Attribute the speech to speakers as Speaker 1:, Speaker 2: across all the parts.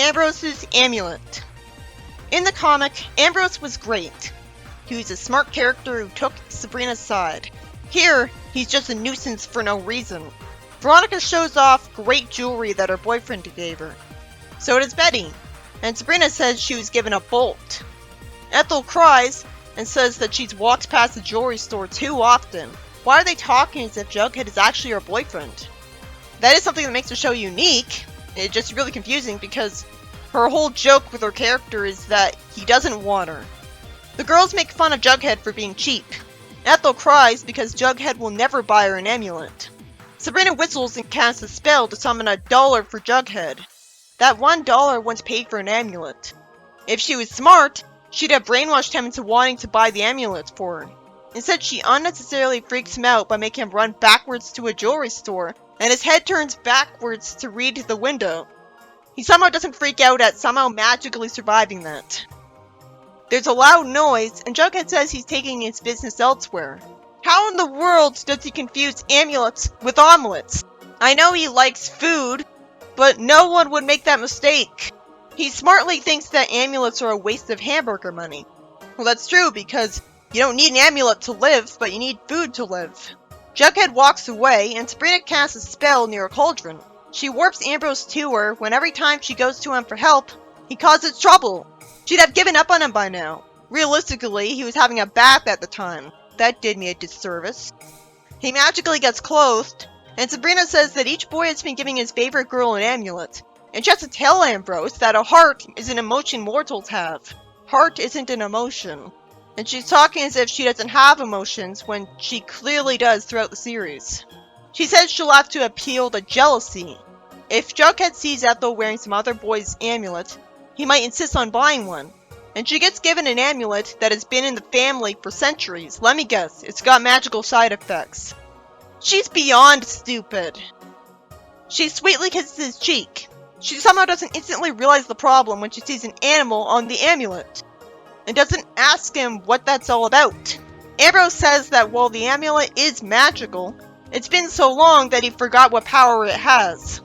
Speaker 1: Ambrose's Amulet. In the comic, Ambrose was great. He was a smart character who took Sabrina's side. Here, he's just a nuisance for no reason. Veronica shows off great jewelry that her boyfriend gave her. So does Betty, and Sabrina says she was given a bolt. Ethel cries and says that she's walked past the jewelry store too often. Why are they talking as if Jughead is actually her boyfriend? That is something that makes the show unique. It's just really confusing because her whole joke with her character is that he doesn't want her. The girls make fun of Jughead for being cheap. Ethel cries because Jughead will never buy her an amulet. Sabrina whistles and casts a spell to summon $1 for Jughead. That $1 once paid for an amulet. If she was smart, she'd have brainwashed him into wanting to buy the amulet for her. Instead, she unnecessarily freaks him out by making him run backwards to a jewelry store, and his head turns backwards to read the window. He somehow doesn't freak out at somehow magically surviving that. There's a loud noise, and Jughead says he's taking his business elsewhere. How in the world does he confuse amulets with omelets? I know he likes food, but no one would make that mistake. He smartly thinks that amulets are a waste of hamburger money. Well, that's true because you don't need an amulet to live, but you need food to live. Jughead walks away, and Sabrina casts a spell near a cauldron. She warps Ambrose to her when every time she goes to him for help, he causes trouble. She'd have given up on him by now. Realistically, he was having a bath at the time. That did me a disservice. He magically gets clothed, and Sabrina says that each boy has been giving his favorite girl an amulet. And she has to tell Ambrose that a heart is an emotion mortals have. Heart isn't an emotion. And she's talking as if she doesn't have emotions when she clearly does throughout the series. She says she'll have to appeal to jealousy. If Jughead sees Ethel wearing some other boy's amulet, he might insist on buying one. And she gets given an amulet that has been in the family for centuries. Let me guess, it's got magical side effects. She's beyond stupid. She sweetly kisses his cheek. She somehow doesn't instantly realize the problem when she sees an animal on the amulet, and doesn't ask him what that's all about. Ambrose says that while the amulet is magical, it's been so long that he forgot what power it has.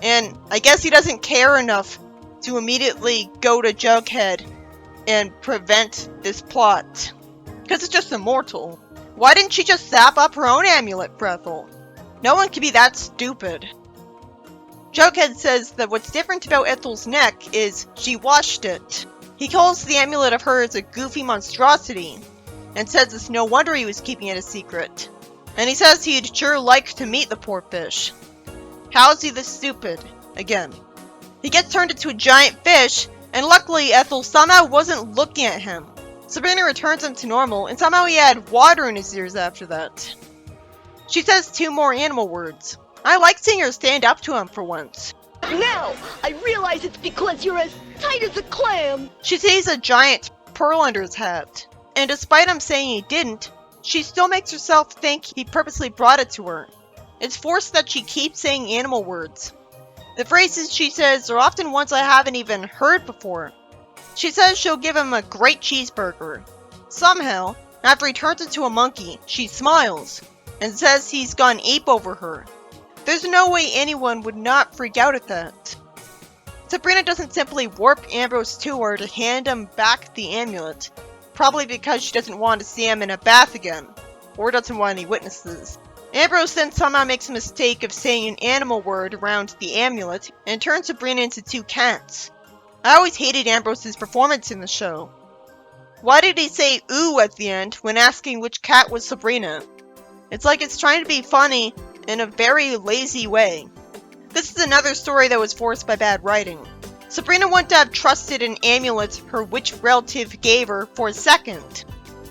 Speaker 1: And I guess he doesn't care enough to immediately go to Jughead and prevent this plot. Because it's just immortal. Why didn't she just zap up her own amulet for Ethel? No one can be that stupid. Jughead says that what's different about Ethel's neck is she washed it. He calls the amulet of hers a goofy monstrosity, and says it's no wonder he was keeping it a secret. And he says he'd sure like to meet the poor fish. How's he this stupid? Again. He gets turned into a giant fish, and luckily Ethel somehow wasn't looking at him. Sabrina returns him to normal, and somehow he had water in his ears after that. She says 2 more animal words. I like seeing her stand up to him for once.
Speaker 2: Now, I realize it's because you're as tight as a clam.
Speaker 1: She sees a giant pearl under his hat, and despite him saying he didn't, she still makes herself think he purposely brought it to her. It's forced that she keeps saying animal words. The phrases she says are often ones I haven't even heard before. She says she'll give him a great cheeseburger. Somehow, after he turns into a monkey, she smiles, and says he's gone ape over her. There's no way anyone would not freak out at that. Sabrina doesn't simply warp Ambrose to her to hand him back the amulet, probably because she doesn't want to see him in a bath again, or doesn't want any witnesses. Ambrose then somehow makes a mistake of saying an animal word around the amulet, and turns Sabrina into 2 cats. I always hated Ambrose's performance in the show. Why did he say ooh at the end when asking which cat was Sabrina? It's like it's trying to be funny in a very lazy way. This is another story that was forced by bad writing. Sabrina wouldn't have trusted an amulet her witch relative gave her for a second.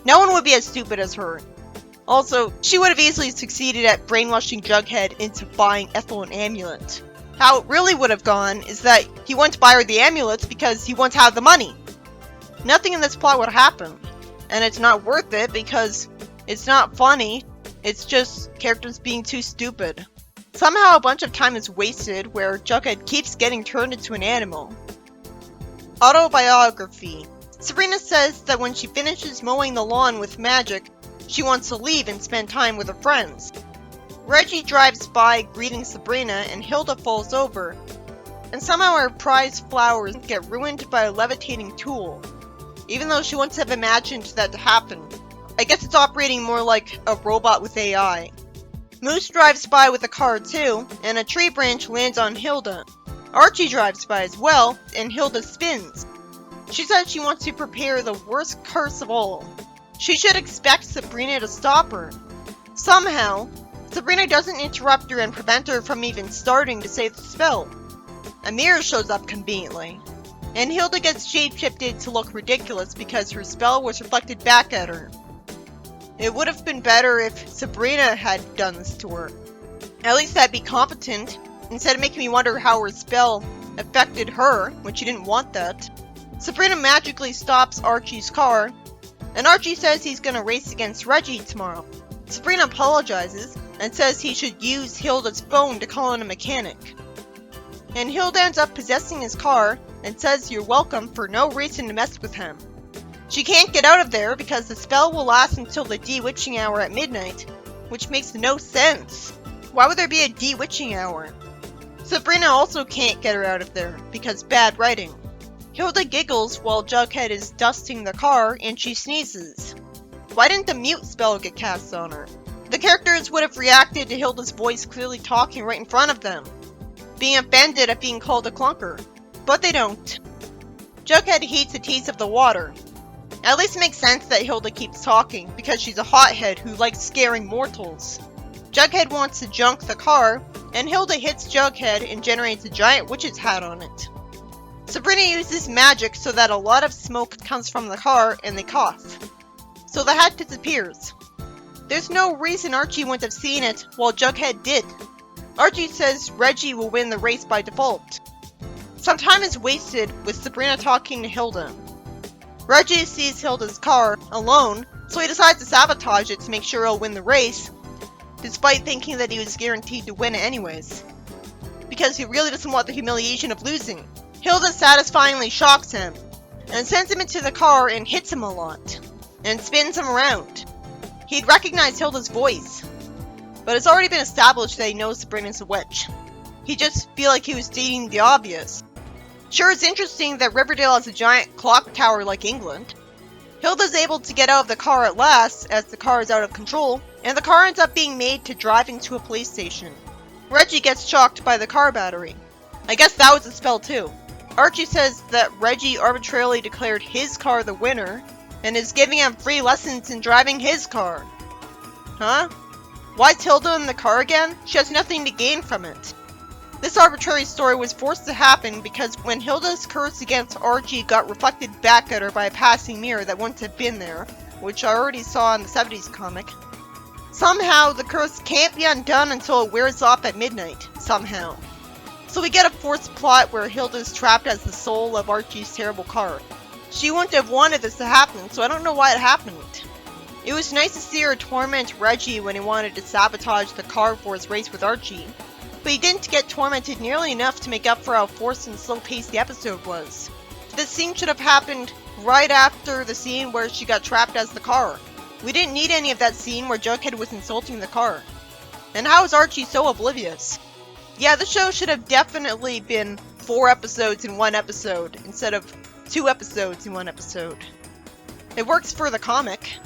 Speaker 1: No one would be as stupid as her. Also, she would have easily succeeded at brainwashing Jughead into buying Ethel an amulet. How it really would have gone is that he wants to buy her the amulets because he wants to have the money. Nothing in this plot would happen. And it's not worth it because it's not funny. It's just characters being too stupid. Somehow a bunch of time is wasted where Jughead keeps getting turned into an animal. Autobiography. Sabrina says that when she finishes mowing the lawn with magic, she wants to leave and spend time with her friends. Reggie drives by greeting Sabrina and Hilda falls over. and somehow her prized flowers get ruined by a levitating tool, even though she wouldn't have imagined that to happen. I guess it's operating more like a robot with AI. Moose drives by with a car too, and a tree branch lands on Hilda. Archie drives by as well, and Hilda spins. She says she wants to prepare the worst curse of all. She should expect Sabrina to stop her. Somehow, Sabrina doesn't interrupt her and prevent her from even starting to say the spell. A mirror shows up conveniently, and Hilda gets shape-shifted to look ridiculous because her spell was reflected back at her. It would have been better if Sabrina had done this to her. At least that'd be competent, instead of making me wonder how her spell affected her when she didn't want that. Sabrina magically stops Archie's car, and Archie says he's gonna race against Reggie tomorrow. Sabrina apologizes and says he should use Hilda's phone to call in a mechanic. And Hilda ends up possessing his car and says you're welcome for no reason to mess with him. She can't get out of there because the spell will last until the de-witching hour at midnight, which makes no sense. Why would there be a de-witching hour? Sabrina also can't get her out of there because bad writing. Hilda giggles while Jughead is dusting the car and she sneezes. Why didn't the mute spell get cast on her? The characters would have reacted to Hilda's voice clearly talking right in front of them, being offended at being called a clunker, but they don't. Jughead hates the taste of the water. At least it makes sense that Hilda keeps talking because she's a hothead who likes scaring mortals. Jughead wants to junk the car, and Hilda hits Jughead and generates a giant witch's hat on it. Sabrina uses magic so that a lot of smoke comes from the car and they cough. So the hat disappears. There's no reason Archie wouldn't have seen it while Jughead did. Archie says Reggie will win the race by default. Some time is wasted with Sabrina talking to Hilda. Reggie sees Hilda's car alone, so he decides to sabotage it to make sure he'll win the race, despite thinking that he was guaranteed to win it anyways, because he really doesn't want the humiliation of losing. Hilda satisfyingly shocks him, and sends him into the car and hits him a lot, and spins him around. He'd recognize Hilda's voice, but it's already been established that he knows Sabrina's a witch. He just feel like he was stating the obvious. Sure, it's interesting that Riverdale has a giant clock tower like England. Hilda's able to get out of the car at last, as the car is out of control, and the car ends up being made to driving to a police station. Reggie gets shocked by the car battery. I guess that was a spell too. Archie says that Reggie arbitrarily declared his car the winner, and is giving him free lessons in driving his car. Huh? Why's Hilda in the car again? She has nothing to gain from it. This arbitrary story was forced to happen because when Hilda's curse against Archie got reflected back at her by a passing mirror that wouldn't have been there, which I already saw in the 70s comic, somehow the curse can't be undone until it wears off at midnight, somehow. So we get a forced plot where Hilda's trapped as the soul of Archie's terrible car. She wouldn't have wanted this to happen, so I don't know why it happened. It was nice to see her torment Reggie when he wanted to sabotage the car for his race with Archie, but he didn't get tormented nearly enough to make up for how forced and slow-paced the episode was. This scene should have happened right after the scene where she got trapped as the car. We didn't need any of that scene where Jughead was insulting the car. And how is Archie so oblivious? Yeah, the show should have definitely been 4 episodes in 1 episode instead of 2 episodes in 1 episode. It works for the comic.